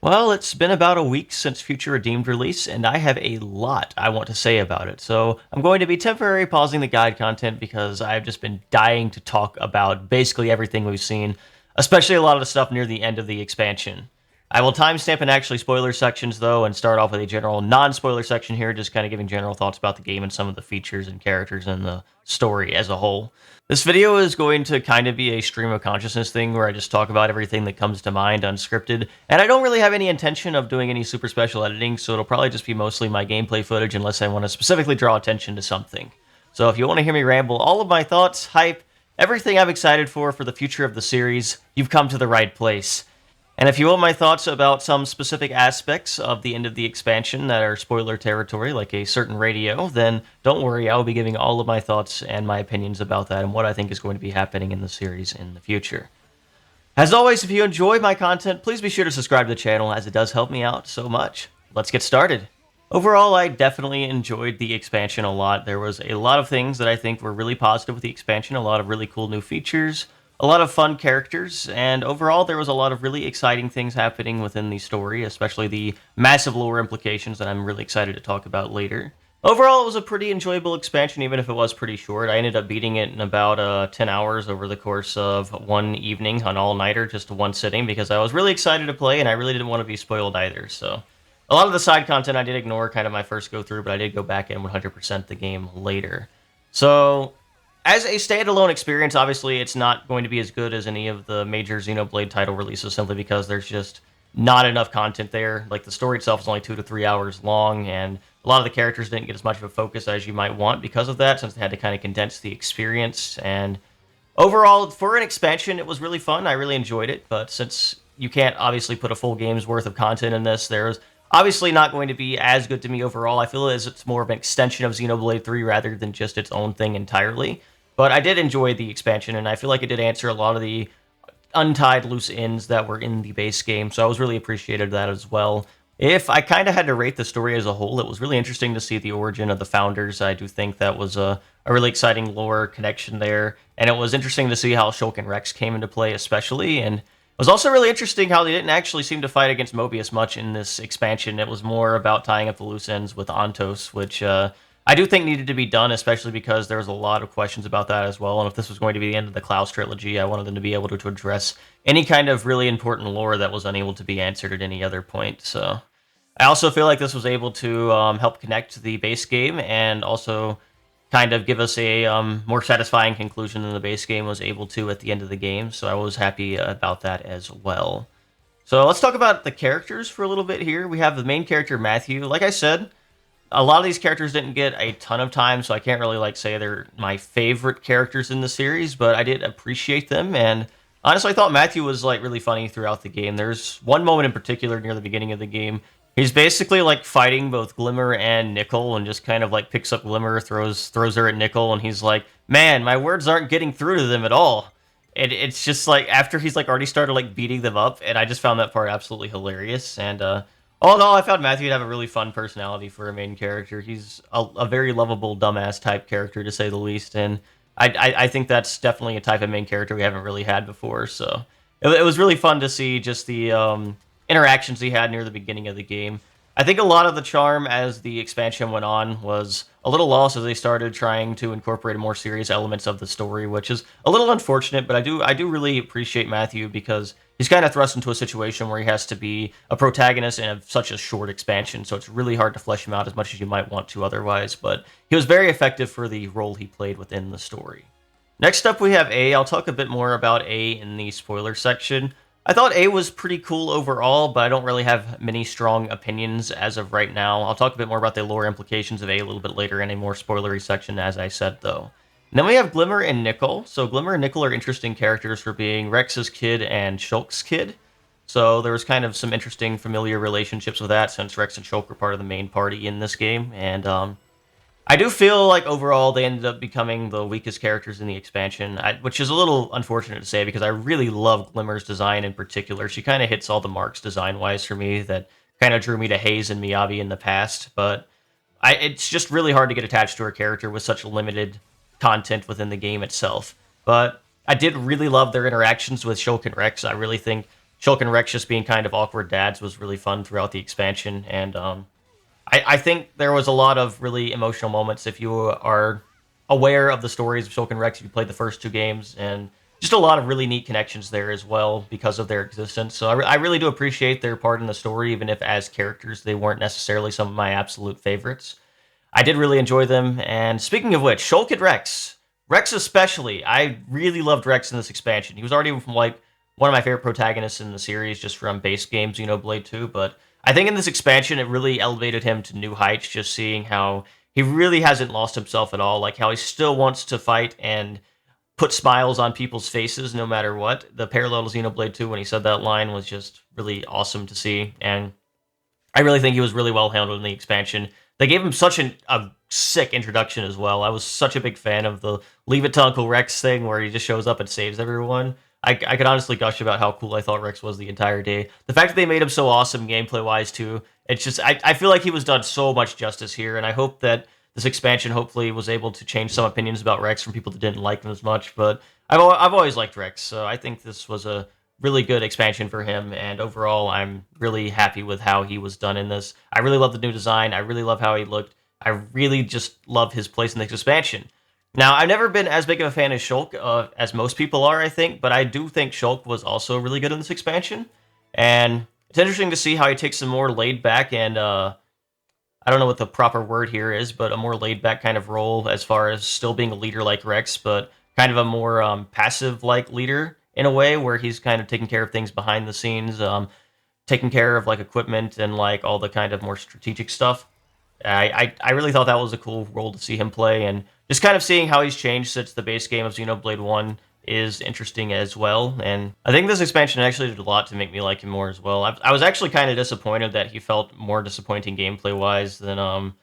Well, it's been about a week since Future Redeemed release, and I have a lot I want to say about it. So I'm going to be temporarily pausing the guide content because I've just been dying to talk about basically everything we've seen, especially a lot of the stuff near the end of the expansion. I will timestamp and actually spoiler sections though, and start off with a general non-spoiler section here, just kind of giving general thoughts about the game and some of the features and characters and the story as a whole. This video is going to kind of be a stream of consciousness thing where I just talk about everything that comes to mind unscripted, and I don't really have any intention of doing any super special editing, so it'll probably just be mostly my gameplay footage unless I want to specifically draw attention to something. So if you want to hear me ramble all of my thoughts, hype, everything I'm excited for the future of the series, you've come to the right place. And if you want my thoughts about some specific aspects of the end of the expansion that are spoiler territory, like a certain radio, then don't worry, I will be giving all of my thoughts and my opinions about that and what I think is going to be happening in the series in the future. As always, if you enjoy my content, please be sure to subscribe to the channel as it does help me out so much. Let's get started. Overall, I definitely enjoyed the expansion a lot. There was a lot of things that I think were really positive with the expansion, a lot of really cool new features, a lot of fun characters, and overall there was a lot of really exciting things happening within the story, especially the massive lore implications that I'm really excited to talk about later. Overall, it was a pretty enjoyable expansion, even if it was pretty short. I ended up beating it in about 10 hours over the course of one evening, an all-nighter, just one sitting, because I was really excited to play, and I really didn't want to be spoiled either, so... A lot of the side content I did ignore kind of my first go-through, but I did go back and 100% the game later. So, as a standalone experience, obviously, it's not going to be as good as any of the major Xenoblade title releases simply because there's just not enough content there. Like, the story itself is only 2 to 3 hours long, and a lot of the characters didn't get as much of a focus as you might want because of that, since they had to kind of condense the experience. And overall, for an expansion, it was really fun. I really enjoyed it, but since you can't obviously put a full game's worth of content in this, there's obviously not going to be as good to me overall. I feel as it's more of an extension of Xenoblade 3 rather than just its own thing entirely. But I did enjoy the expansion, and I feel like it did answer a lot of the untied loose ends that were in the base game, so I was really appreciative of that as well. If I kind of had to rate the story as a whole, it was really interesting to see the origin of the founders. I do think that was a really exciting lore connection there, and it was interesting to see how Shulk and Rex came into play especially, and it was also really interesting how they didn't actually seem to fight against Mobius much in this expansion. It was more about tying up the loose ends with Ontos, which I do think needed to be done, especially because there was a lot of questions about that as well. And if this was going to be the end of the Klaus trilogy, I wanted them to be able to address any kind of really important lore that was unable to be answered at any other point. So I also feel like this was able to help connect the base game and also kind of give us a more satisfying conclusion than the base game was able to at the end of the game. So I was happy about that as well. So let's talk about the characters for a little bit here. We have the main character, Matthew. Like I said, a lot of these characters didn't get a ton of time, so I can't really say they're my favorite characters in the series, but I did appreciate them, and honestly I thought Matthew was really funny throughout the game. There's one moment in particular near the beginning of the game. He's basically fighting both Glimmer and Nickel, and just kind of picks up Glimmer, throws her at Nickel, and he's like, "Man, my words aren't getting through to them at all." And it's just after he's already started beating them up, and I just found that part absolutely hilarious. And all in all, I found Matthew to have a really fun personality for a main character. He's a very lovable dumbass type character to say the least, and I think that's definitely a type of main character we haven't really had before. So it was really fun to see just the interactions he had near the beginning of the game. I think a lot of the charm as the expansion went on was a little lost as they started trying to incorporate more serious elements of the story, which is a little unfortunate, but I do really appreciate Matthew because he's kind of thrust into a situation where he has to be a protagonist in such a short expansion, so it's really hard to flesh him out as much as you might want to otherwise, but he was very effective for the role he played within the story. Next up, we have A. I'll talk a bit more about A in the spoiler section. I thought A was pretty cool overall, but I don't really have many strong opinions as of right now. I'll talk a bit more about the lore implications of A little bit later in a more spoilery section, as I said, though. And then we have Glimmer and Nickel. So Glimmer and Nickel are interesting characters for being Rex's kid and Shulk's kid. So there was kind of some interesting familiar relationships with that, since Rex and Shulk were part of the main party in this game. And I do feel like overall they ended up becoming the weakest characters in the expansion, which is a little unfortunate to say because I really love Glimmer's design in particular. She kind of hits all the marks design-wise for me that kind of drew me to Haze and Miyabi in the past, but it's just really hard to get attached to her character with such limited content within the game itself. But I did really love their interactions with Shulk and Rex. I really think Shulk and Rex just being kind of awkward dads was really fun throughout the expansion, and I think there was a lot of really emotional moments if you are aware of the stories of Shulk and Rex if you played the first two games, and just a lot of really neat connections there as well because of their existence. So I really do appreciate their part in the story, even if as characters they weren't necessarily some of my absolute favorites. I did really enjoy them. And speaking of which, Shulk and Rex especially, I really loved Rex in this expansion. He was already from like one of my favorite protagonists in the series, just from base game Xenoblade 2. But I think in this expansion, it really elevated him to new heights. Just seeing how he really hasn't lost himself at all, like how he still wants to fight and put smiles on people's faces no matter what. The parallel to Xenoblade 2 when he said that line was just really awesome to see, and I really think he was really well handled in the expansion. They gave him such a sick introduction as well. I was such a big fan of the Leave It to Uncle Rex thing where he just shows up and saves everyone. I could honestly gush about how cool I thought Rex was the entire day. The fact that they made him so awesome gameplay wise too, it's just I feel like he was done so much justice here, and I hope that this expansion hopefully was able to change some opinions about Rex from people that didn't like him as much. But I've always liked Rex, so I think this was a really good expansion for him, and overall, I'm really happy with how he was done in this. I really love the new design. I really love how he looked. I really just love his place in the expansion. Now, I've never been as big of a fan of Shulk as most people are, I think, but I do think Shulk was also really good in this expansion, and it's interesting to see how he takes a more laid back and I don't know what the proper word here is, but a more laid back kind of role as far as still being a leader like Rex, but kind of a more passive like leader in a way where he's kind of taking care of things behind the scenes, taking care of like equipment and like all the kind of more strategic stuff. I really thought that was a cool role to see him play, and just kind of seeing how he's changed since the base game of Xenoblade 1 is interesting as well. And I think this expansion actually did a lot to make me like him more as well. I was actually kind of disappointed that he felt more disappointing gameplay wise than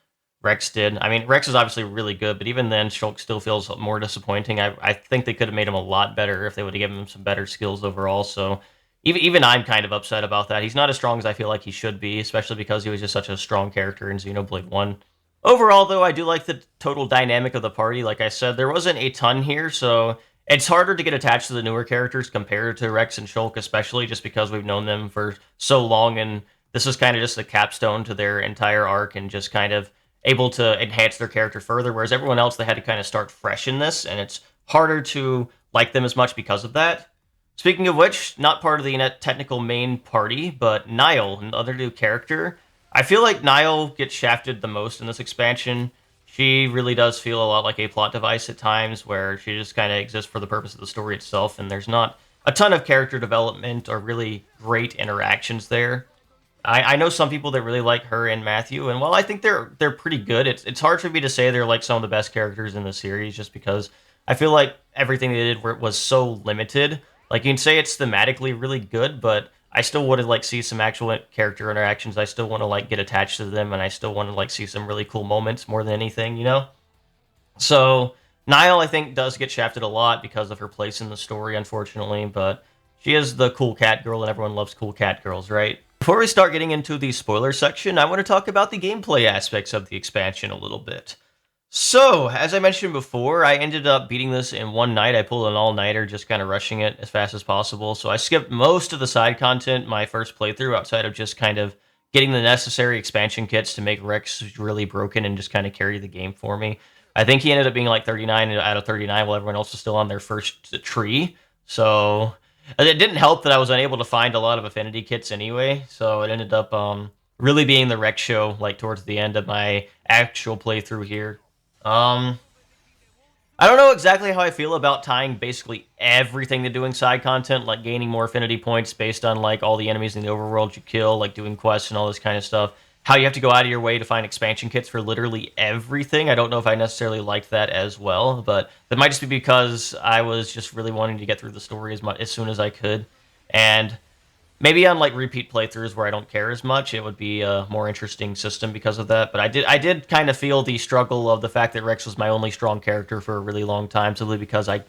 Rex did. I mean, Rex is obviously really good, but even then, Shulk still feels more disappointing. I think they could have made him a lot better if they would have given him some better skills overall. So even I'm kind of upset about that. He's not as strong as I feel like he should be, especially because he was just such a strong character in Xenoblade 1. Overall, though, I do like the total dynamic of the party. Like I said, there wasn't a ton here, so it's harder to get attached to the newer characters compared to Rex and Shulk, especially just because we've known them for so long, and this is kind of just a capstone to their entire arc and just kind of able to enhance their character further, whereas everyone else, they had to kind of start fresh in this, and it's harder to like them as much because of that. Speaking of which, not part of the technical main party, but Niall, another new character. I feel like Niall gets shafted the most in this expansion. She really does feel a lot like a plot device at times, where she just kind of exists for the purpose of the story itself, and there's not a ton of character development or really great interactions there. I know some people that really like her and Matthew, and while I think they're pretty good, it's hard for me to say they're like some of the best characters in the series, just because I feel like everything they did was so limited. Like you can say it's thematically really good, but I still want to like see some actual character interactions. I still want to like get attached to them, and I still want to like see some really cool moments more than anything, you know. So Niall, I think, does get shafted a lot because of her place in the story, unfortunately, but she is the cool cat girl, and everyone loves cool cat girls, right? Before we start getting into the spoiler section, I want to talk about the gameplay aspects of the expansion a little bit. So, as I mentioned before, I ended up beating this in one night. I pulled an all-nighter, just kind of rushing it as fast as possible. So I skipped most of the side content my first playthrough, outside of just kind of getting the necessary expansion kits to make Rex really broken and just kind of carry the game for me. I think he ended up being like 39 out of 39 while everyone else was still on their first tree. So it didn't help that I was unable to find a lot of affinity kits anyway. So it ended up really being the Rex show like towards the end of my actual playthrough here. Um, I don't know exactly how I feel about tying basically everything to doing side content, like gaining more affinity points based on like all the enemies in the overworld you kill, like doing quests and all this kind of stuff. How you have to go out of your way to find expansion kits for literally everything. I don't know if I necessarily liked that as well, but that might just be because I was just really wanting to get through the story as soon as I could. And maybe on like repeat playthroughs where I don't care as much, it would be a more interesting system because of that. But I did kind of feel the struggle of the fact that Rex was my only strong character for a really long time, simply because I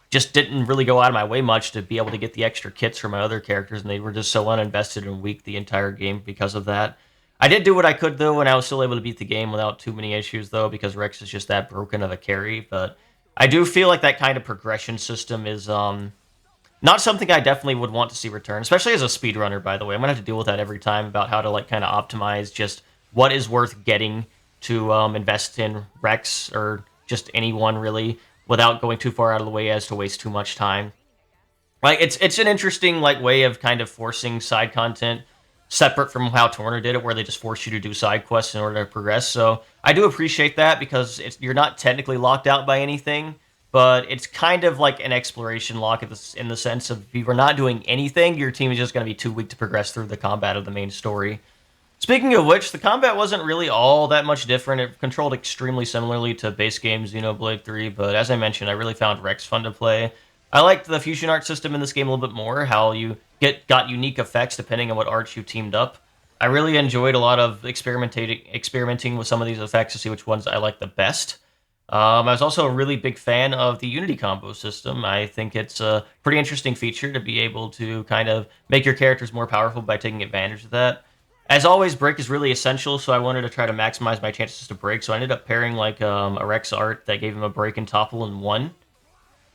just didn't really go out of my way much to be able to get the extra kits for my other characters, and they were just so uninvested and weak the entire game because of that. I did do what I could though, and I was still able to beat the game without too many issues though, because Rex is just that broken of a carry. But I do feel like that kind of progression system is Not something I definitely would want to see return, especially as a speedrunner, by the way. I'm gonna have to deal with that every time about how to like kind of optimize just what is worth getting to invest in Rex or just anyone really without going too far out of the way as to waste too much time. Like it's an interesting like way of kind of forcing side content separate from how Torna did it, where they just force you to do side quests in order to progress. So I do appreciate that because you're not technically locked out by anything, but it's kind of like an exploration lock in the sense of if you are not doing anything, your team is just going to be too weak to progress through the combat of the main story. Speaking of which, the combat wasn't really all that much different. It controlled extremely similarly to base game Xenoblade 3, but as I mentioned, I really found Rex fun to play. I liked the fusion art system in this game a little bit more, how you got unique effects depending on what arts you teamed up. I really enjoyed a lot of experimenting with some of these effects to see which ones I like the best. I was also a really big fan of the Unity combo system. I think it's a pretty interesting feature to be able to kind of make your characters more powerful by taking advantage of that. As always, break is really essential, so I wanted to try to maximize my chances to break. So I ended up pairing like a Rex art that gave him a break and topple in one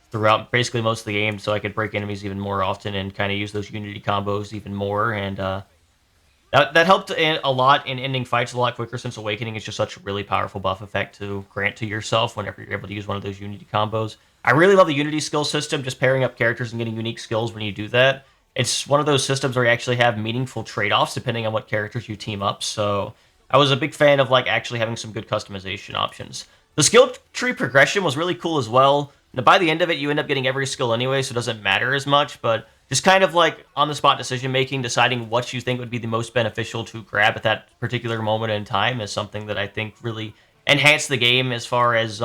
throughout basically most of the game, so I could break enemies even more often and kind of use those Unity combos even more. And that helped a lot in ending fights a lot quicker since Awakening is just such a really powerful buff effect to grant to yourself whenever you're able to use one of those Unity combos. I really love the Unity skill system, just pairing up characters and getting unique skills when you do that. It's one of those systems where you actually have meaningful trade-offs depending on what characters you team up. So I was a big fan of like actually having some good customization options. The skill tree progression was really cool as well. Now, by the end of it, you end up getting every skill anyway, so it doesn't matter as much. But just kind of like on the spot decision making, deciding what you think would be the most beneficial to grab at that particular moment in time is something that I think really enhanced the game as far as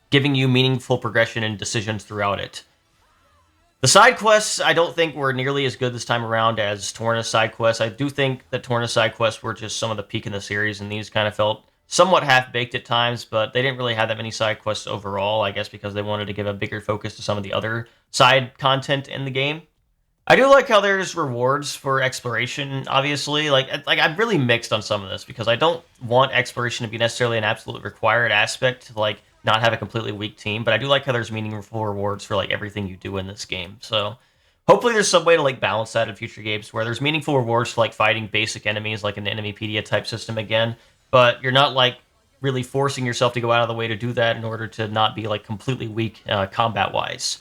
giving you meaningful progression and decisions throughout it. The side quests, I don't think were nearly as good this time around as Torna's side quests. I do think that Torna's side quests were just some of the peak in the series, and these kind of felt somewhat half-baked at times, but they didn't really have that many side quests overall, I guess because they wanted to give a bigger focus to some of the other side content in the game. I do like how there's rewards for exploration, obviously. Like I'm really mixed on some of this because I don't want exploration to be necessarily an absolute required aspect to like not have a completely weak team, but I do like how there's meaningful rewards for like everything you do in this game. So hopefully there's some way to like balance that in future games where there's meaningful rewards for like fighting basic enemies like an Enemypedia type system again, but you're not like really forcing yourself to go out of the way to do that in order to not be like completely weak combat wise.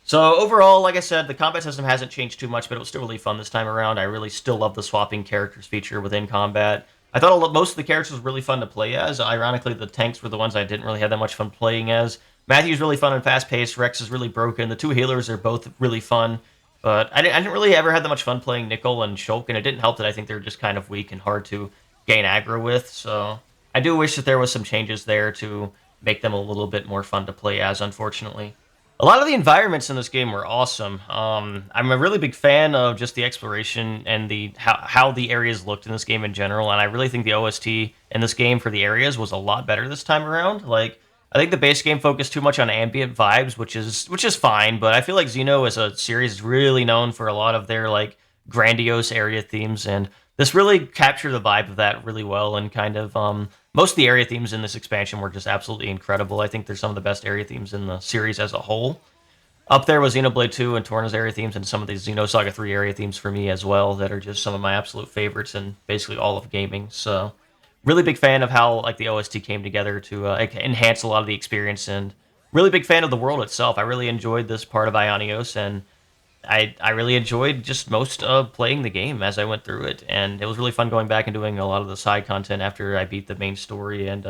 So overall, like I said, the combat system hasn't changed too much, but it was still really fun this time around. I really still love the swapping characters feature within combat. I thought most of the characters were really fun to play as. Ironically, the tanks were the ones I didn't really have that much fun playing as. Matthew's really fun and fast-paced. Rex is really broken. The two healers are both really fun. But I didn't really ever have that much fun playing Nickel and Shulk, and it didn't help that I think they're just kind of weak and hard to gain aggro with. So I do wish that there was some changes there to make them a little bit more fun to play as, unfortunately. A lot of the environments in this game were awesome. I'm a really big fan of just the exploration and the how the areas looked in this game in general, and I really think the OST in this game for the areas was a lot better this time around. Like, I think the base game focused too much on ambient vibes, which is fine, but I feel like Xeno as a series is really known for a lot of their like grandiose area themes, and this really captured the vibe of that really well, and kind of most of the area themes in this expansion were just absolutely incredible. I think they're some of the best area themes in the series as a whole. Up there was Xenoblade 2 and Torna's area themes, and some of the Xenosaga 3 area themes for me as well that are just some of my absolute favorites in basically all of gaming. So, really big fan of how like the OST came together to enhance a lot of the experience, and really big fan of the world itself. I really enjoyed this part of Ionios, and I really enjoyed just most of playing the game as I went through it, and it was really fun going back and doing a lot of the side content after I beat the main story and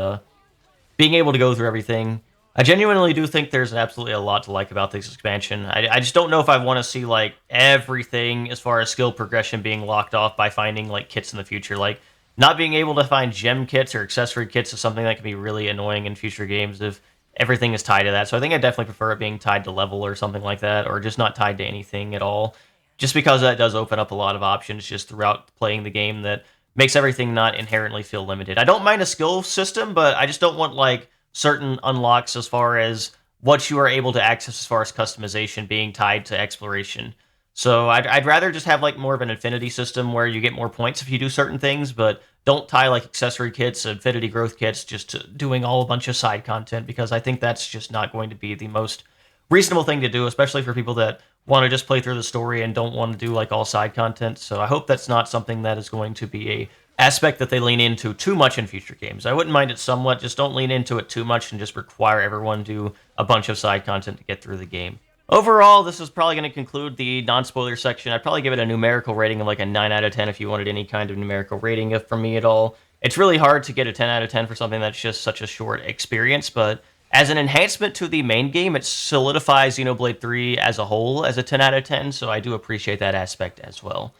being able to go through everything. I genuinely do think there's absolutely a lot to like about this expansion. I just don't know if I want to see like everything as far as skill progression being locked off by finding like kits in the future. Like not being able to find gem kits or accessory kits is something that can be really annoying in future games if everything is tied to that. So I think I definitely prefer it being tied to level or something like that, or just not tied to anything at all. Just because that does open up a lot of options just throughout playing the game that makes everything not inherently feel limited. I don't mind a skill system, but I just don't want like certain unlocks as far as what you are able to access as far as customization being tied to exploration. So I'd rather just have like more of an infinity system where you get more points if you do certain things, but don't tie like accessory kits, infinity growth kits, just to doing all a bunch of side content because I think that's just not going to be the most reasonable thing to do, especially for people that want to just play through the story and don't want to do like all side content. So I hope that's not something that is going to be a aspect that they lean into too much in future games. I wouldn't mind it somewhat, just don't lean into it too much and just require everyone to do a bunch of side content to get through the game. Overall, this is probably going to conclude the non-spoiler section. I'd probably give it a numerical rating of like a 9 out of 10 if you wanted any kind of numerical rating from me at all. It's really hard to get a 10 out of 10 for something that's just such a short experience, but as an enhancement to the main game, it solidifies Xenoblade 3 as a whole as a 10 out of 10, so I do appreciate that aspect as well.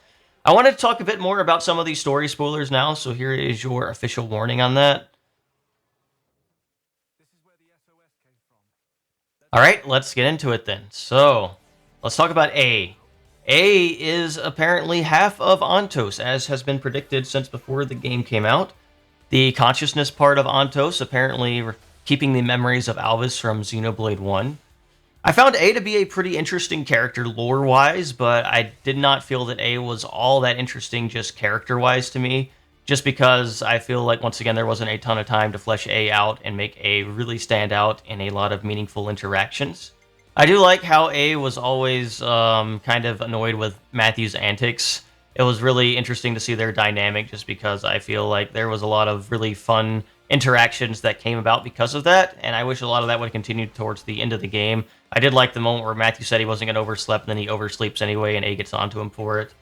I wanted to talk a bit more about some of these story spoilers now, so here is your official warning on that. All right, let's get into it then. So, let's talk about A. A is apparently half of Ontos, as has been predicted since before the game came out. The consciousness part of Ontos apparently keeping the memories of Alvis from Xenoblade 1. I found A to be a pretty interesting character lore-wise, but I did not feel that A was all that interesting just character-wise to me, just because I feel like, once again, there wasn't a ton of time to flesh A out and make A really stand out in a lot of meaningful interactions. I do like how A was always kind of annoyed with Matthew's antics. It was really interesting to see their dynamic, just because I feel like there was a lot of really fun interactions that came about because of that, and I wish a lot of that would have continued towards the end of the game. I did like the moment where Matthew said he wasn't going to oversleep, and then he oversleeps anyway, and A gets onto him for it.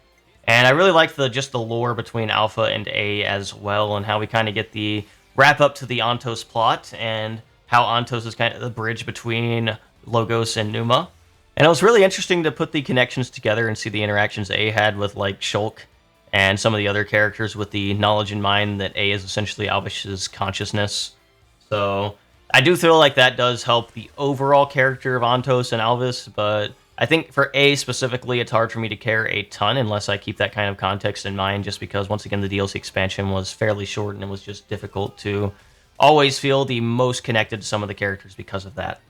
And I really liked just the lore between Alpha and A as well, and how we kind of get the wrap up to the Ontos plot, and how Ontos is kind of the bridge between Logos and Numa. And it was really interesting to put the connections together and see the interactions A had with like Shulk and some of the other characters, with the knowledge in mind that A is essentially Alvis's consciousness. So I do feel like that does help the overall character of Ontos and Alvis, but I think for A specifically, it's hard for me to care a ton unless I keep that kind of context in mind, just because, once again, the DLC expansion was fairly short and it was just difficult to always feel the most connected to some of the characters because of that.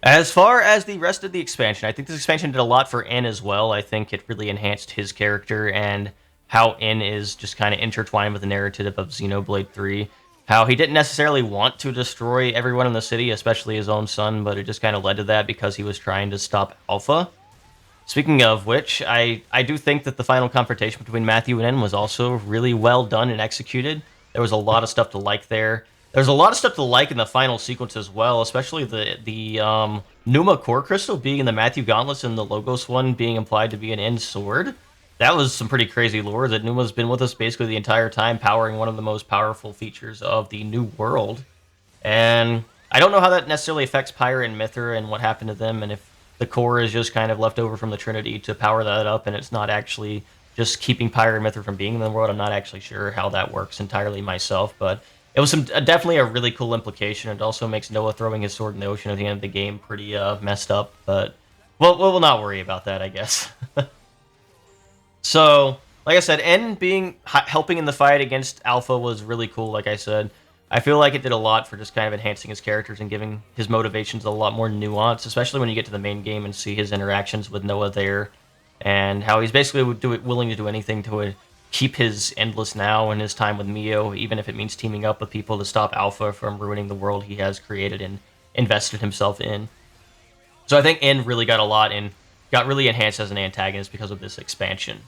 As far as the rest of the expansion, I think this expansion did a lot for N as well. I think it really enhanced his character and how N is just kind of intertwined with the narrative of Xenoblade 3. How he didn't necessarily want to destroy everyone in the city, especially his own son, but it just kind of led to that because he was trying to stop Alpha. Speaking of which, I do think that the final confrontation between Matthew and N was also really well done and executed. There was a lot of stuff to like there. There's a lot of stuff to like in the final sequence as well, especially the Numa Core Crystal being in the Matthew Gauntlets and the Logos one being implied to be an end sword. That was some pretty crazy lore that Numa's been with us basically the entire time, powering one of the most powerful features of the new world. And I don't know how that necessarily affects Pyra and Mithra and what happened to them, and if the core is just kind of left over from the Trinity to power that up, and it's not actually just keeping Pyra and Mithra from being in the world. I'm not actually sure how that works entirely myself, but it was definitely a really cool implication. It also makes Noah throwing his sword in the ocean at the end of the game pretty messed up, but we'll not worry about that, I guess. So, like I said, N helping in the fight against Alpha was really cool, like I said. I feel like it did a lot for just kind of enhancing his characters and giving his motivations a lot more nuance, especially when you get to the main game and see his interactions with Noah there, and how he's basically willing to do anything to keep his Endless Now and his time with Mio, even if it means teaming up with people to stop Alpha from ruining the world he has created and invested himself in. So I think N really got a lot and got really enhanced as an antagonist because of this expansion.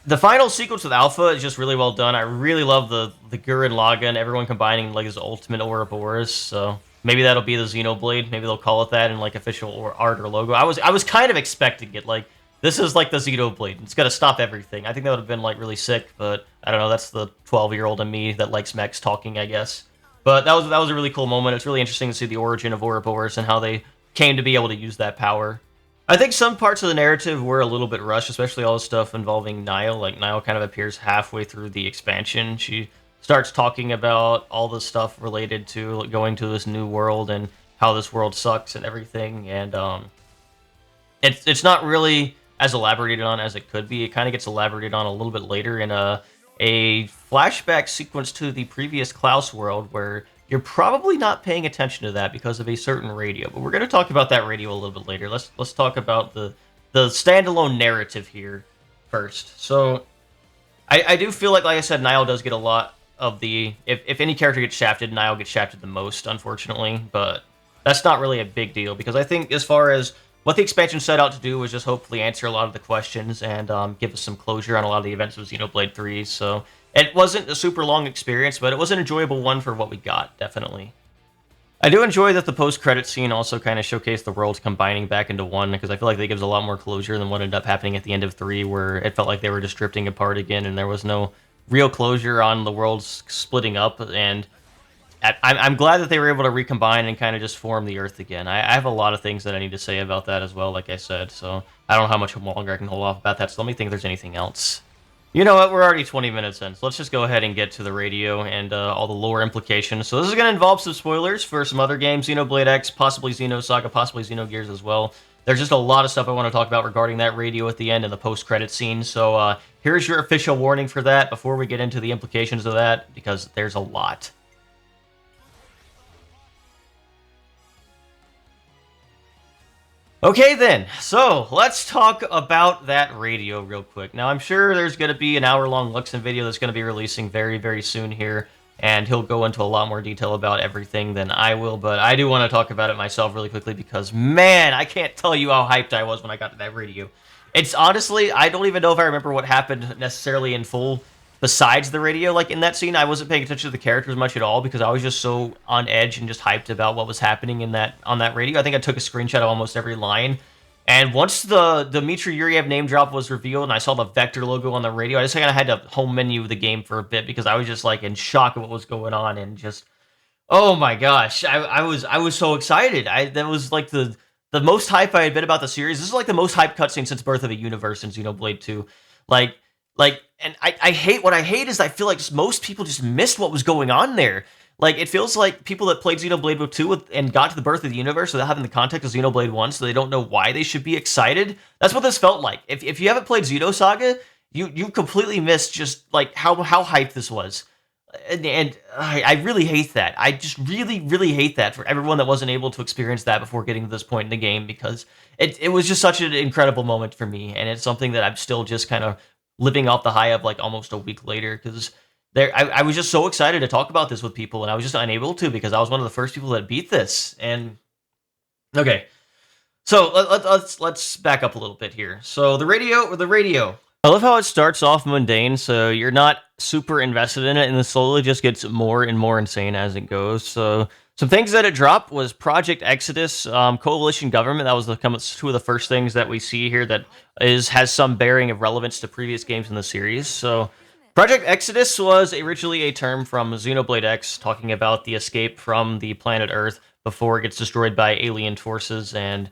The final sequence with Alpha is just really well done. I really love the Gurren Lagann and everyone combining like his ultimate Ouroboros. So maybe that'll be the Xenoblade. Maybe they'll call it that in like official art or logo. I was kind of expecting it. Like, this is like the Xenoblade. It's got to stop everything. I think that would have been like really sick, but I don't know. That's the 12-year-old in me that likes mechs talking, I guess. But that was a really cool moment. It's really interesting to see the origin of Ouroboros and how they came to be able to use that power. I think some parts of the narrative were a little bit rushed, especially all the stuff involving Niall. Like, Niall kind of appears halfway through the expansion. She starts talking about all the stuff related to going to this new world and how this world sucks and everything. And it's not really as elaborated on as it could be. It kind of gets elaborated on a little bit later in a flashback sequence to the previous Klaus world, where you're probably not paying attention to that because of a certain radio, but we're going to talk about that radio a little bit later. Let's talk about the standalone narrative here first. So I do feel like I said, Niall does get a lot of the... If any character gets shafted, Niall gets shafted the most, unfortunately. But that's not really a big deal because I think as far as what the expansion set out to do was just hopefully answer a lot of the questions and give us some closure on a lot of the events of Xenoblade 3. So it wasn't a super long experience, but it was an enjoyable one for what we got, definitely. I do enjoy that the post-credit scene also kind of showcased the worlds combining back into one, because I feel like that gives a lot more closure than what ended up happening at the end of 3, where it felt like they were just drifting apart again, and there was no real closure on the worlds splitting up, and I'm glad that they were able to recombine and kind of just form the Earth again. I have a lot of things that I need to say about that as well, like I said, so I don't know how much longer I can hold off about that, so let me think if there's anything else. You know what? We're already 20 minutes in, so let's just go ahead and get to the radio and all the lore implications. So this is going to involve some spoilers for some other games, Xenoblade X, possibly Xenosaga, possibly Xenogears as well. There's just a lot of stuff I want to talk about regarding that radio at the end and the post-credit scene, so here's your official warning for that before we get into the implications of that, because there's a lot. Okay then, so let's talk about that radio real quick. Now I'm sure there's going to be an hour-long Luxon video that's going to be releasing very, very soon here, and he'll go into a lot more detail about everything than I will, but I do want to talk about it myself really quickly because, man, I can't tell you how hyped I was when I got to that radio. It's honestly, I don't even know if I remember what happened necessarily in full, besides the radio. Like, in that scene, I wasn't paying attention to the characters much at all because I was just so on edge and just hyped about what was happening in that on that radio. I think I took a screenshot of almost every line. And once the Dmitry Yuriev name drop was revealed and I saw the Vector logo on the radio, I just kind of had to home menu the game for a bit because I was just like in shock of what was going on and just, oh my gosh, I was so excited. That was like the most hype I had been about the series. This is like the most hype cutscene since Birth of a Universe in Xenoblade 2. Like, and I hate, what I hate is I feel like most people just missed what was going on there. Like, it feels like people that played Xenoblade 2 and got to the Birth of the Universe without having the context of Xenoblade 1, so they don't know why they should be excited. That's what this felt like. If you haven't played Xenosaga, you completely missed just, like, how hyped this was. And I really hate that. I just really, really hate that for everyone that wasn't able to experience that before getting to this point in the game, because it was just such an incredible moment for me, and it's something that I'm still just kind of living off the high of, like, almost a week later, because I was just so excited to talk about this with people, and I was just unable to because I was one of the first people that beat this. And okay, so let's back up a little bit here. So the radio. I love how it starts off mundane, so you're not super invested in it, and it slowly just gets more and more insane as it goes. So some things that it dropped was Project Exodus, coalition government. That was two of the first things that we see here that has some bearing of relevance to previous games in the series. So Project Exodus was originally a term from Xenoblade X, talking about the escape from the planet Earth before it gets destroyed by alien forces, and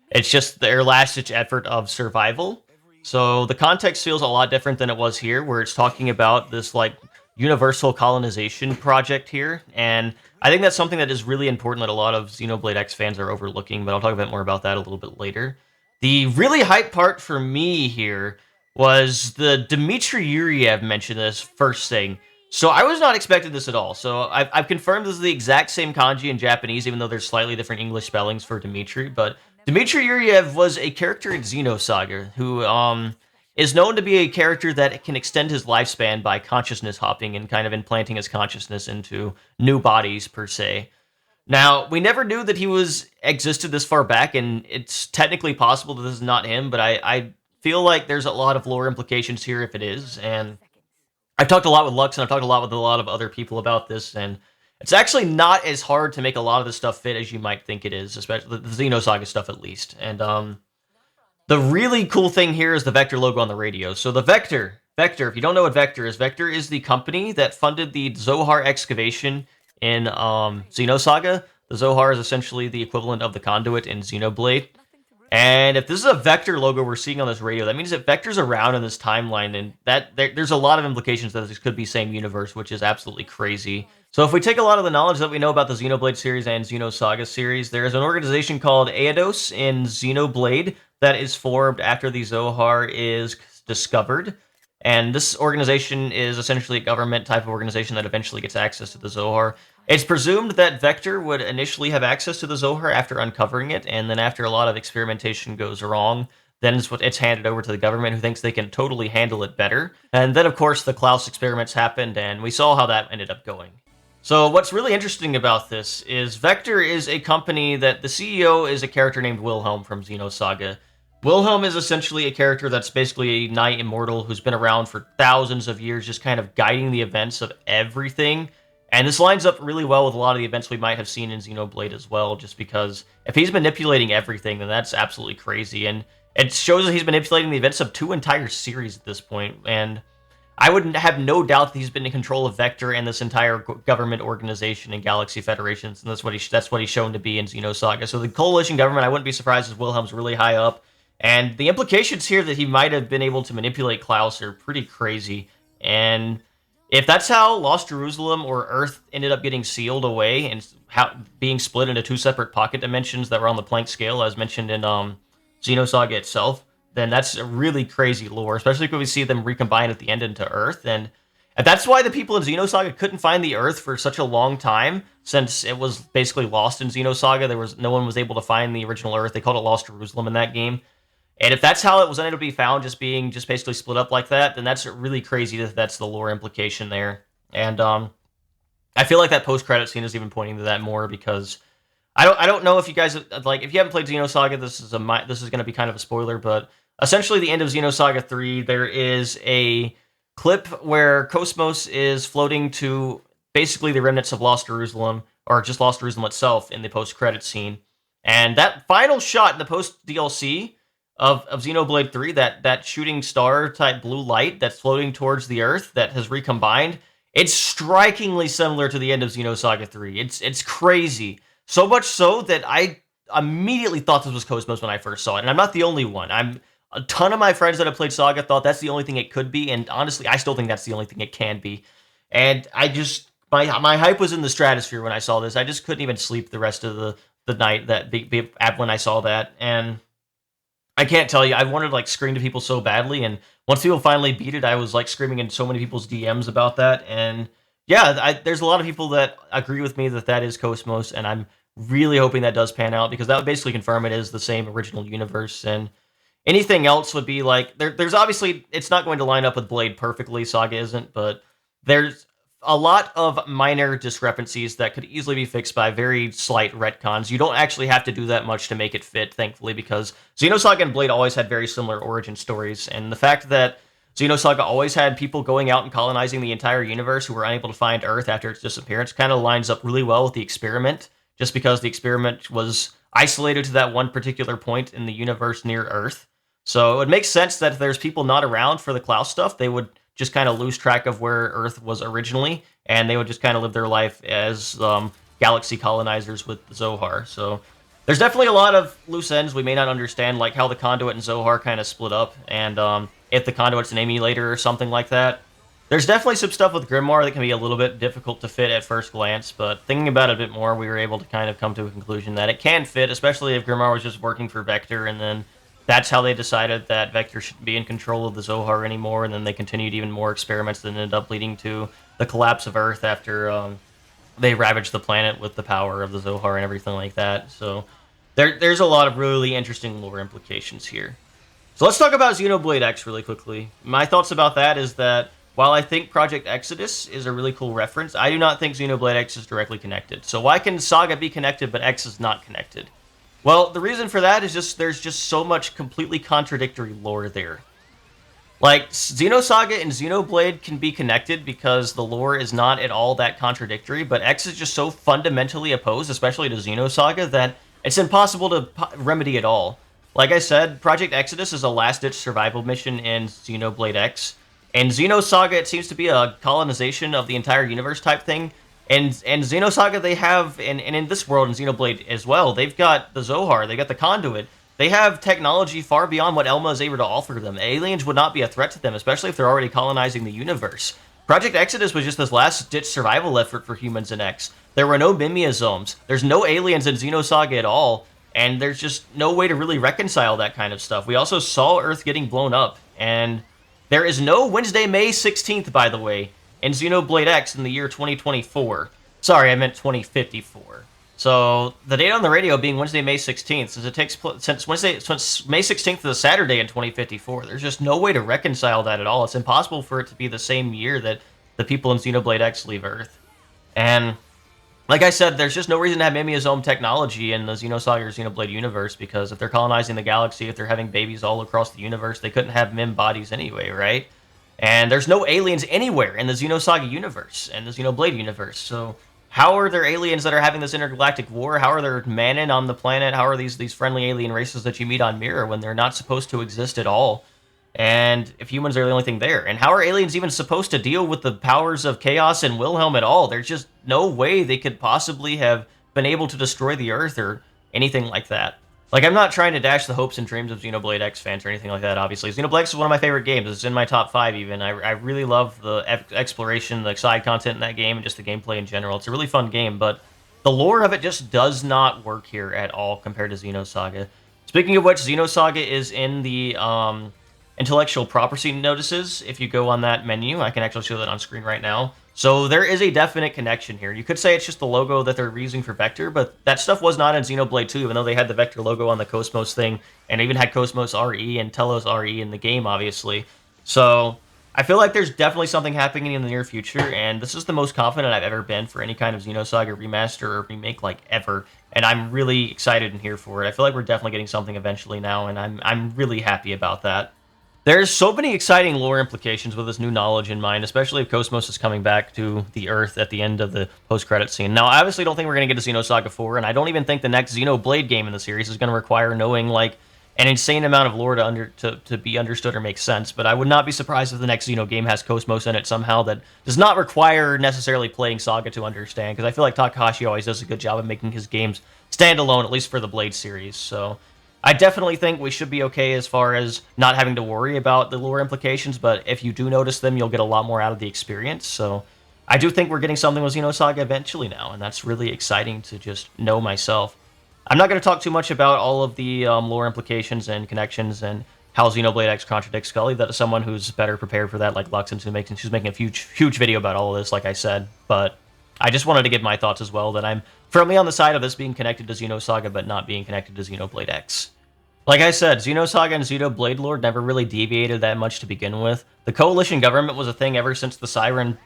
it's just their last-ditch effort of survival. So the context feels a lot different than it was here, where it's talking about this, like, universal colonization project here, and I think that's something that is really important that a lot of Xenoblade X fans are overlooking, but I'll talk a bit more about that a little bit later. The really hype part for me here was the Dmitry Yuriev mentioned this first thing. So I was not expecting this at all. So I've confirmed this is the exact same kanji in Japanese, even though there's slightly different English spellings for Dmitry. But Dmitry Yuriev was a character in Xenosaga who is known to be a character that can extend his lifespan by consciousness hopping and kind of implanting his consciousness into new bodies, per se. Now, we never knew that he existed this far back, and it's technically possible that this is not him, but I feel like there's a lot of lore implications here if it is, and I've talked a lot with Lux, and I've talked a lot with a lot of other people about this, and it's actually not as hard to make a lot of this stuff fit as you might think it is, especially the Xenosaga stuff at least. And the really cool thing here is the Vector logo on the radio. So the Vector, if you don't know what Vector is the company that funded the Zohar excavation in Xenosaga. The Zohar is essentially the equivalent of the Conduit in Xenoblade. And if this is a Vector logo we're seeing on this radio, that means that Vector's around in this timeline, and there's a lot of implications that this could be same universe, which is absolutely crazy. So if we take a lot of the knowledge that we know about the Xenoblade series and Xenosaga series, there is an organization called Eidos in Xenoblade that is formed after the Zohar is discovered. And this organization is essentially a government type of organization that eventually gets access to the Zohar. It's presumed that Vector would initially have access to the Zohar after uncovering it, and then after a lot of experimentation goes wrong, then it's handed over to the government, who thinks they can totally handle it better. And then, of course, the Klaus experiments happened, and we saw how that ended up going. So what's really interesting about this is Vector is a company that the CEO is a character named Wilhelm from Xenosaga. Wilhelm is essentially a character that's basically a knight immortal who's been around for thousands of years, just kind of guiding the events of everything. And this lines up really well with a lot of the events we might have seen in Xenoblade as well, just because if he's manipulating everything, then that's absolutely crazy. And it shows that he's manipulating the events of two entire series at this point, and I would have no doubt that he's been in control of Vector and this entire government organization and Galaxy Federations, and that's what he's shown to be in Xenosaga. So the coalition government, I wouldn't be surprised if Wilhelm's really high up, and the implications here that he might have been able to manipulate Klaus are pretty crazy. And if that's how Lost Jerusalem or Earth ended up getting sealed away and how being split into two separate pocket dimensions that were on the Planck scale, as mentioned in Xenosaga itself, then that's a really crazy lore, especially when we see them recombine at the end into Earth. And that's why the people in Xenosaga couldn't find the Earth for such a long time, since it was basically lost in Xenosaga. No one was able to find the original Earth. They called it Lost Jerusalem in that game. And if that's how it was unable to be found, just basically split up like that, then that's really crazy that that's the lore implication there. And I feel like that post-credit scene is even pointing to that more, because I don't know if you guys like, if you haven't played Xenosaga, this is going to be kind of a spoiler, but essentially the end of Xenosaga 3, there is a clip where Cosmos is floating to basically the remnants of Lost Jerusalem, or just Lost Jerusalem itself, in the post-credit scene. And that final shot in the post-DLC of Xenoblade 3, that shooting star type blue light that's floating towards the Earth that has recombined, it's strikingly similar to the end of Xenosaga 3. It's crazy. So much so that I immediately thought this was Cosmos when I first saw it. And I'm not the only one. A ton of my friends that have played Saga thought that's the only thing it could be. And honestly, I still think that's the only thing it can be. And I just, my hype was in the stratosphere when I saw this. I just couldn't even sleep the rest of the night when I saw that. And I can't tell you, I wanted to like scream to people so badly. And once people finally beat it, I was like screaming in so many people's DMs about that. And yeah, there's a lot of people that agree with me that is Cosmos, and I'm really hoping that does pan out, because that would basically confirm it is the same original universe. And anything else would be like, there's obviously, it's not going to line up with Blade perfectly, Saga isn't, but there's a lot of minor discrepancies that could easily be fixed by very slight retcons. You don't actually have to do that much to make it fit, thankfully, because Xenosaga and Blade always had very similar origin stories, and the fact that Xenosaga always had people going out and colonizing the entire universe who were unable to find Earth after its disappearance kind of lines up really well with the experiment, just because the experiment was isolated to that one particular point in the universe near Earth. So it makes sense that if there's people not around for the Klaus stuff, they would just kind of lose track of where Earth was originally, and they would just kind of live their life as galaxy colonizers with Zohar. So there's definitely a lot of loose ends we may not understand, like how the Conduit and Zohar kind of split up, and if the Conduit's an emulator or something like that. There's definitely some stuff with Grimoire that can be a little bit difficult to fit at first glance, but thinking about it a bit more, we were able to kind of come to a conclusion that it can fit, especially if Grimoire was just working for Vector, and then that's how they decided that Vector shouldn't be in control of the Zohar anymore, and then they continued even more experiments that ended up leading to the collapse of Earth after they ravaged the planet with the power of the Zohar and everything like that. So there's a lot of really interesting lore implications here. So let's talk about Xenoblade X really quickly. My thoughts about that is that while I think Project Exodus is a really cool reference, I do not think Xenoblade X is directly connected. So why can Saga be connected but X is not connected? Well, the reason for that is there's just so much completely contradictory lore there. Like, Xenosaga and Xenoblade can be connected because the lore is not at all that contradictory, but X is just so fundamentally opposed, especially to Xenosaga, that it's impossible to remedy it all. Like I said, Project Exodus is a last-ditch survival mission in Xenoblade X. And Xenosaga, it seems to be a colonization of the entire universe type thing. And Xenosaga, they have, and in this world, in Xenoblade as well, they've got the Zohar, they got the Conduit. They have technology far beyond what Elma is able to offer them. Aliens would not be a threat to them, especially if they're already colonizing the universe. Project Exodus was just this last-ditch survival effort for humans in X. There were no Mimiosomes. There's no aliens in Xenosaga at all. And there's just no way to really reconcile that kind of stuff. We also saw Earth getting blown up. And there is no Wednesday, May 16th, by the way, in Xenoblade X in the year 2024. Sorry, I meant 2054. So the date on the radio being Wednesday, May 16th, since it takes since May 16th is a Saturday in 2054. There's just no way to reconcile that at all. It's impossible for it to be the same year that the people in Xenoblade X leave Earth. And like I said, there's just no reason to have Mimiazome technology in the Xenosaga or Xenoblade universe, because if they're colonizing the galaxy, if they're having babies all across the universe, they couldn't have Mim bodies anyway, right? And there's no aliens anywhere in the Xenosaga universe and the Xenoblade universe. So how are there aliens that are having this intergalactic war? How are there Manon on the planet? How are these friendly alien races that you meet on Mirror when they're not supposed to exist at all? And if humans are the only thing there, and how are aliens even supposed to deal with the powers of Chaos and Wilhelm at all? There's just no way they could possibly have been able to destroy the Earth or anything like that. Like, I'm not trying to dash the hopes and dreams of Xenoblade X fans or anything like that, obviously. Xenoblade X is one of my favorite games. It's in my top 5 even. I really love the exploration, the side content in that game, and just the gameplay in general. It's a really fun game, but the lore of it just does not work here at all compared to Xenosaga. Speaking of which, Xenosaga is in the intellectual property notices. If you go on that menu, I can actually show that on screen right now. So there is a definite connection here. You could say it's just the logo that they're using for Vector, but that stuff was not in Xenoblade 2, even though they had the Vector logo on the Cosmos thing, and even had Cosmos RE and Telos RE in the game, obviously. So I feel like there's definitely something happening in the near future, and this is the most confident I've ever been for any kind of Xenosaga remaster or remake, like, ever. And I'm really excited and here for it. I feel like we're definitely getting something eventually now, and I'm really happy about that. There's so many exciting lore implications with this new knowledge in mind, especially if Cosmos is coming back to the Earth at the end of the post-credit scene. Now, I obviously don't think we're going to get a Xenosaga 4, and I don't even think the next Xenoblade game in the series is going to require knowing, like, an insane amount of lore to be understood or make sense, but I would not be surprised if the next Xeno game has Cosmos in it somehow that does not require necessarily playing Saga to understand, because I feel like Takahashi always does a good job of making his games stand alone, at least for the Blade series, so I definitely think we should be okay as far as not having to worry about the lore implications, but if you do notice them, you'll get a lot more out of the experience, so I do think we're getting something with Xenosaga eventually now, and that's really exciting to just know myself. I'm not going to talk too much about all of the lore implications and connections and how Xenoblade X contradicts Scully. That is someone who's better prepared for that, like Lux, and she's making a huge video about all of this, like I said. But I just wanted to give my thoughts as well, that I'm firmly on the side of this being connected to Xenosaga, but not being connected to Xenoblade X. Like I said, Xenosaga and Xenoblade lore never really deviated that much to begin with. The coalition government was a thing ever since the Siren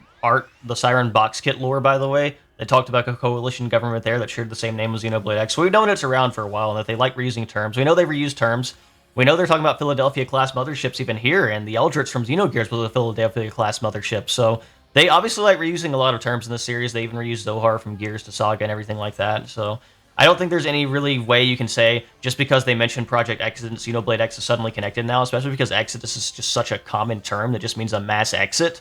box kit lore, by the way. They talked about a coalition government there that shared the same name as Xenoblade X. So we've known it's around for a while and that they like reusing terms. We know they reuse terms. We know they're talking about Philadelphia-class motherships even here, and the Eldritch from Xenogears was a Philadelphia-class mothership. So they obviously like reusing a lot of terms in this series. They even reused Zohar from Gears to Saga and everything like that. So I don't think there's any really way you can say just because they mentioned Project Exodus, Xenoblade X is suddenly connected now, especially because Exodus is just such a common term that just means a mass exit.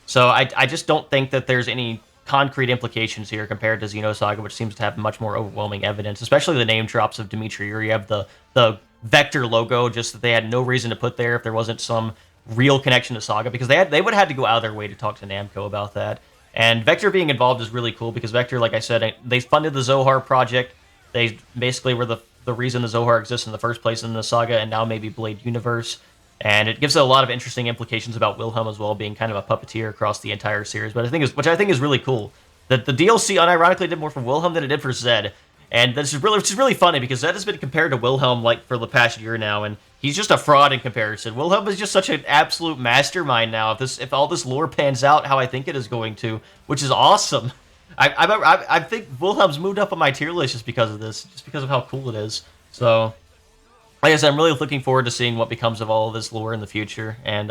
So I just don't think that there's any concrete implications here compared to Xenosaga, which seems to have much more overwhelming evidence, especially the name drops of Dmitry Yuriev, the Vector logo, just that they had no reason to put there if there wasn't some real connection to Saga, because they would have had to go out of their way to talk to Namco about that. And Vector being involved is really cool because Vector, like I said, they funded the Zohar project. They basically were the reason the Zohar exists in the first place in the Saga, and now maybe Blade universe. And it gives it a lot of interesting implications about Wilhelm as well, being kind of a puppeteer across the entire series, which I think is really cool. That the DLC unironically did more for Wilhelm than it did for Zed, and which is really funny because Zed has been compared to Wilhelm like for the past year now, and he's just a fraud in comparison. Wilhelm is just such an absolute mastermind now. If all this lore pans out how I think it is going to, which is awesome. I think Wilhelm's moved up on my tier list just because of this, just because of how cool it is. So, like I said, I'm really looking forward to seeing what becomes of all of this lore in the future. And,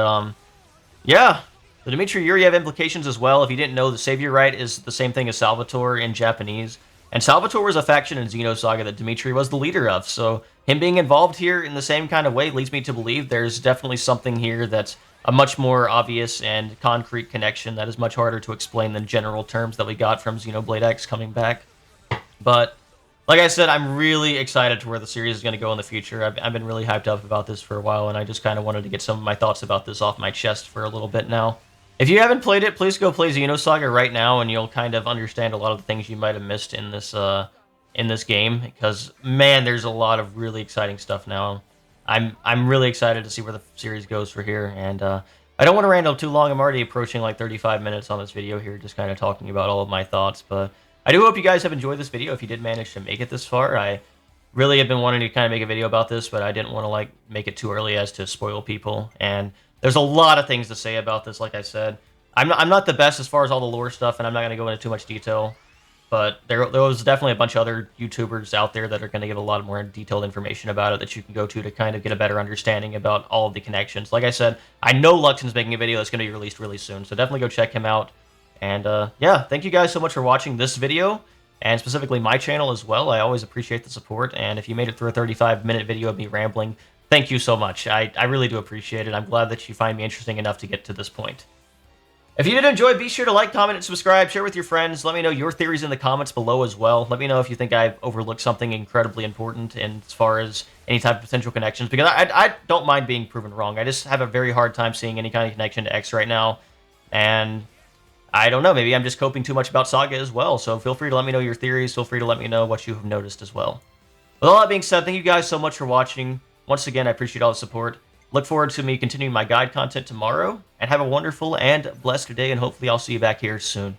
yeah, the Dmitry Yuriev implications as well. If you didn't know, the Savior Rite is the same thing as Salvatore in Japanese. And Salvatore was a faction in Xenosaga that Dmitry was the leader of. So him being involved here in the same kind of way leads me to believe there's definitely something here that's a much more obvious and concrete connection that is much harder to explain than general terms that we got from Xenoblade X coming back. But like I said, I'm really excited to where the series is going to go in the future. I've been really hyped up about this for a while, and I just kind of wanted to get some of my thoughts about this off my chest for a little bit now. If you haven't played it, please go play Xenosaga right now, and you'll kind of understand a lot of the things you might have missed in this game. Because man, there's a lot of really exciting stuff now. I'm really excited to see where the series goes for here, and I don't want to ramble too long. I'm already approaching like 35 minutes on this video here, just kind of talking about all of my thoughts, but I do hope you guys have enjoyed this video. If you did manage to make it this far, I really have been wanting to kind of make a video about this, but I didn't want to like make it too early as to spoil people. And there's a lot of things to say about this, like I said. I'm not the best as far as all the lore stuff, and I'm not going to go into too much detail. But there was definitely a bunch of other YouTubers out there that are going to give a lot more detailed information about it that you can go to kind of get a better understanding about all of the connections. Like I said, I know Luxon's making a video that's going to be released really soon, so definitely go check him out. And yeah, thank you guys so much for watching this video, and specifically my channel as well. I always appreciate the support, and if you made it through a 35-minute video of me rambling, thank you so much. I really do appreciate it. I'm glad that you find me interesting enough to get to this point. If you did enjoy, be sure to like, comment, and subscribe. Share with your friends. Let me know your theories in the comments below as well. Let me know if you think I've overlooked something incredibly important in as far as any type of potential connections, because I don't mind being proven wrong. I just have a very hard time seeing any kind of connection to X right now, and I don't know. Maybe I'm just coping too much about Saga as well, so feel free to let me know your theories. Feel free to let me know what you have noticed as well. With all that being said, thank you guys so much for watching. Once again, I appreciate all the support. Look forward to me continuing my guide content tomorrow, and have a wonderful and blessed day, and hopefully I'll see you back here soon.